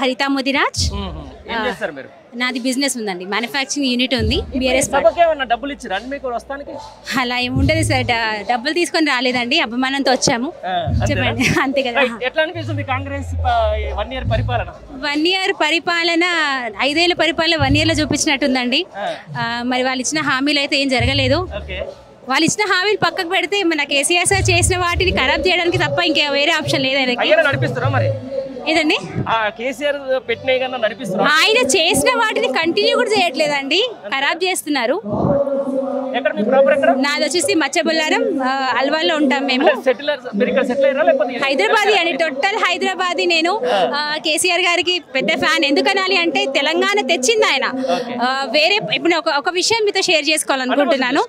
హరిత ముదిరాజ్ ఏం చేస్తారు మీరు? నాది బిజినెస్ ఉందండి, మ్యానుఫ్యాక్చరింగ్ యూనిట్ ఉంది. బీఆర్ఎస్ డబ్బులు ఇచ్చారు అండి మీకు వస్తానికి? అలా ఏముండదు సార్, డబ్బులు తీసుకొని రాలేదండి, అభిమానంతో వచ్చాము. చెప్పండి, అంతే కదా. ఎట్లా అనిపిస్తుంది కాంగ్రెస్ 1 year పరిపాలన? 1 year పరిపాలన 5 ఏళ్ల పరిపాలన 1 year లో చూపించినట్టుందండి. మరి వాళ్ళు ఇచ్చిన హామీలు అయితే ఏం జరగలేదు. వాళ్ళు ఇచ్చిన హామీలు పక్కకు పెడితే మన కేసీఆర్ సార్ చేసిన వాటిని ఖరాబ్ చేయడానికి తప్ప ఇంకా వేరే ఆప్షన్ లేదు నడిపిస్తారా? ఏదండి ఆయన చేసిన వాటిని కంటిన్యూ కూడా చేయట్లేదండి, ఖరాబ్ చేస్తున్నారు. నాది వచ్చేసి మచ్చబుల్లారం, అల్వాల్లో ఉంటాం మేము. హైదరాబాదీ అండి, టోటల్ హైదరాబాదీ. నేను కేసీఆర్ గారికి పెద్ద ఫ్యాన్. ఎందుకనాలి అంటే తెలంగాణ తెచ్చింది ఆయన. వేరే ఇప్పుడు ఒక విషయం మీతో షేర్ చేసుకోవాలనుకుంటున్నాను.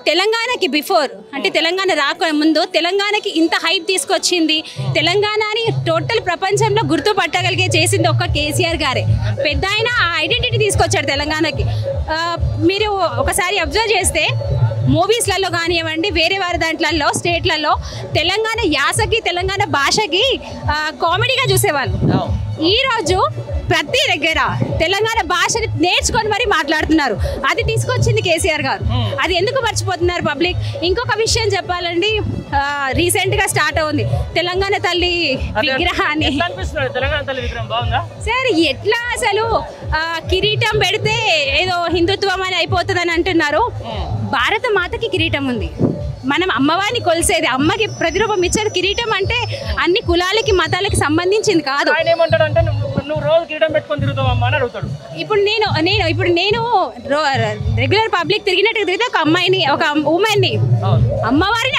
తెలంగాణకి బిఫోర్ అంటే తెలంగాణ రాక ముందు తెలంగాణకి ఇంత హైప్ తీసుకొచ్చింది, తెలంగాణని టోటల్ ప్రపంచంలో గుర్తుపట్టగలిగే చేసింది ఒక్క కేసీఆర్ గారే. పెద్ద ఆయన ఆ ఐడెంటిటీ తీసుకొచ్చాడు తెలంగాణకి. మీరు ఒకసారి అబ్జర్వ్ చేస్తే మూవీస్లలో కానివ్వండి, వేరే వారి దాంట్లలో స్టేట్లలో తెలంగాణ యాసకి తెలంగాణ భాషకి కామెడీగా చూసేవాళ్ళు. ఈరోజు ప్రతి దగ్గర తెలంగాణ భాషని నేర్చుకొని మరీ మాట్లాడుతున్నారు. అది తీసుకొచ్చింది కేసీఆర్ గారు. అది ఎందుకు మర్చిపోతున్నారు పబ్లిక్? ఇంకొక విషయం చెప్పాలండి, రీసెంట్గా స్టార్ట్ అవుంది తెలంగాణ తల్లి విగ్రహాన్ని. సార్ ఎట్లా అసలు కిరీటం పెడితే ఏదో హిందుత్వం అని అయిపోతుందని అంటున్నారు. భారత మాతకి కిరీటం ఉంది, మనం అమ్మవారిని కొలిసేది, అమ్మకి ప్రతిరూపం ఇచ్చేది. కిరీటం అంటే అన్ని కులాలకి మతాలకి సంబంధించింది కాదు. ఇప్పుడు నేను రెగ్యులర్ పబ్లిక్ తిరిగినట్టు తిరిగితే ఒక అమ్మాయిని, ఒక ఉమెన్ని, అమ్మవారి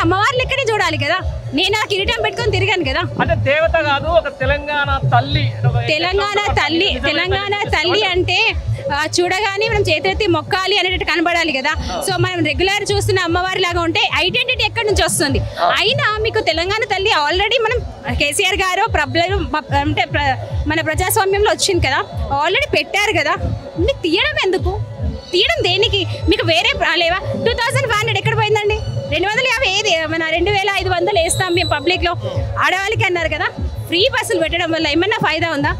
లెక్కనే చూడాలి కదా. నేను ఆ కిరీటం పెట్టుకొని తిరిగాను కదా. దేవత కాదు, ఒక తెలంగాణ తల్లి. తెలంగాణ తల్లి అంటే చూడగానే మనం చేతులెత్తి మొక్కాలి అనేటట్టు కనబడాలి కదా. సో మనం రెగ్యులర్ చూస్తున్న అమ్మవారి లాగా ఉంటే ఐడెంటిటీ ఎక్కడి నుంచి వస్తుంది? అయినా మీకు తెలంగాణ తల్లి ఆల్రెడీ మనం కేసీఆర్ గారు అంటే మన ప్రజాస్వామ్యంలో వచ్చింది కదా, ఆల్రెడీ పెట్టారు కదా. మీకు తీయడం ఎందుకు? తీయడం దేనికి? మీకు వేరే లేవా? 2500 ఎక్కడ పోయిందండి? 250 ఏది? మన 2500 వేస్తాం మేము పబ్లిక్లో ఆడవాళ్ళకి అన్నారు కదా. ఫ్రీ బస్సులు పెట్టడం వల్ల ఏమన్నా ఫైదా ఉందా?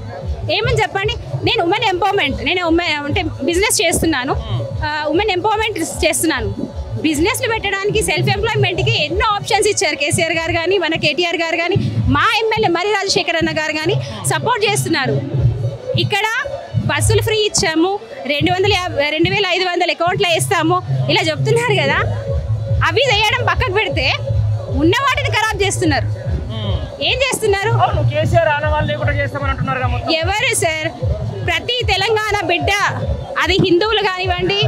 ఏమని చెప్పండి. నేను ఉమెన్ ఎంపవర్మెంట్, అంటే బిజినెస్ చేస్తున్నాను, ఉమెన్ ఎంపవర్మెంట్ చేస్తున్నాను. బిజినెస్లు పెట్టడానికి, సెల్ఫ్ ఎంప్లాయ్మెంట్కి ఎన్నో ఆప్షన్స్ ఇచ్చారు కేసీఆర్ గారు కానీ, మన కేటీఆర్ గారు కానీ, మా ఎమ్మెల్యే మరి రాజశేఖర్ అన్న గారు కానీ సపోర్ట్ చేస్తున్నారు. ఇక్కడ బస్సులు ఫ్రీ ఇచ్చాము, 2500 అకౌంట్లో వేస్తాము ఇలా చెప్తున్నారు కదా. అవి చేయడం పక్కకు పెడితే ఉన్న వాటిని ఖరాబ్ చేస్తున్నారు. ఏం చేస్తున్నారు? ఎవరు సార్? ప్రతి తెలంగాణ బిడ్డ, అది హిందువులు కానివ్వండి,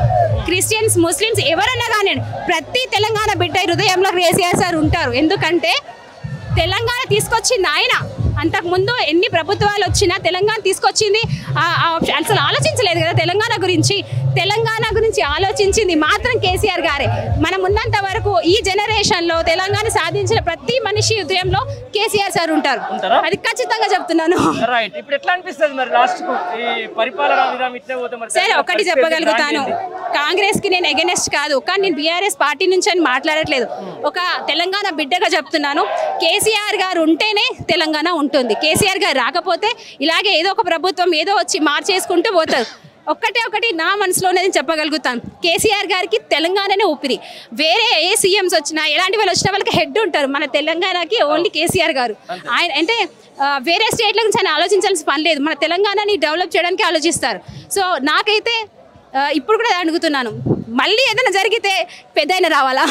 క్రిస్టియన్స్, ముస్లిమ్స్ ఎవరన్నా కానివ్వండి, ప్రతి తెలంగాణ బిడ్డ హృదయంలో కేసీఆర్ సార్ ఉంటారు. ఎందుకంటే తెలంగాణ తీసుకొచ్చింది ఆయన. అంతకుముందు ఎన్ని ప్రభుత్వాలు వచ్చినా తెలంగాణ తీసుకొచ్చింది అసలు ఆలోచించలేదు కదా. తెలంగాణ గురించి ఆలోచించింది మాత్రం కేసీఆర్ గారే. మనం ఉన్నంత వరకు ఈ జనరేషన్లో తెలంగాణ సాధించిన ప్రతి మనిషి హృదయంలో కేసీఆర్ సార్ ఉంటారు. అది ఖచ్చితంగా చెప్తున్నాను. సరే, ఒకటి చెప్పగలుగుతాను, కాంగ్రెస్ కి నేను ఎగెనెస్ట్ కాదు, కానీ నేను బీఆర్ఎస్ పార్టీ నుంచి అని మాట్లాడట్లేదు. ఒక తెలంగాణ బిడ్డగా చెప్తున్నాను, కేసీఆర్ గారు ఉంటేనే తెలంగాణ ఉంటుంది. కేసీఆర్ గారు రాకపోతే ఇలాగే ఏదో ఒక ప్రభుత్వం ఏదో వచ్చి మార్చేసుకుంటూ పోతారు. ఒకటి నా మనసులోనే చెప్పగలుగుతాను, కేసీఆర్ గారికి తెలంగాణనే ఊపిరి. వేరే ఏ సీఎంస్ వచ్చినా, ఎలాంటి వాళ్ళు వచ్చినా వాళ్ళకి హెడ్ ఉంటారు. మన తెలంగాణకి ఓన్లీ కేసీఆర్ గారు. ఆయన అంటే వేరే స్టేట్ల గురించి ఆయన ఆలోచించాల్సిన పని లేదు, మన తెలంగాణని డెవలప్ చేయడానికి ఆలోచిస్తారు. సో నాకైతే ఇప్పుడు కూడా అడుగుతున్నాను, మళ్ళీ ఏదైనా జరిగితే పెద్ద రావాలా?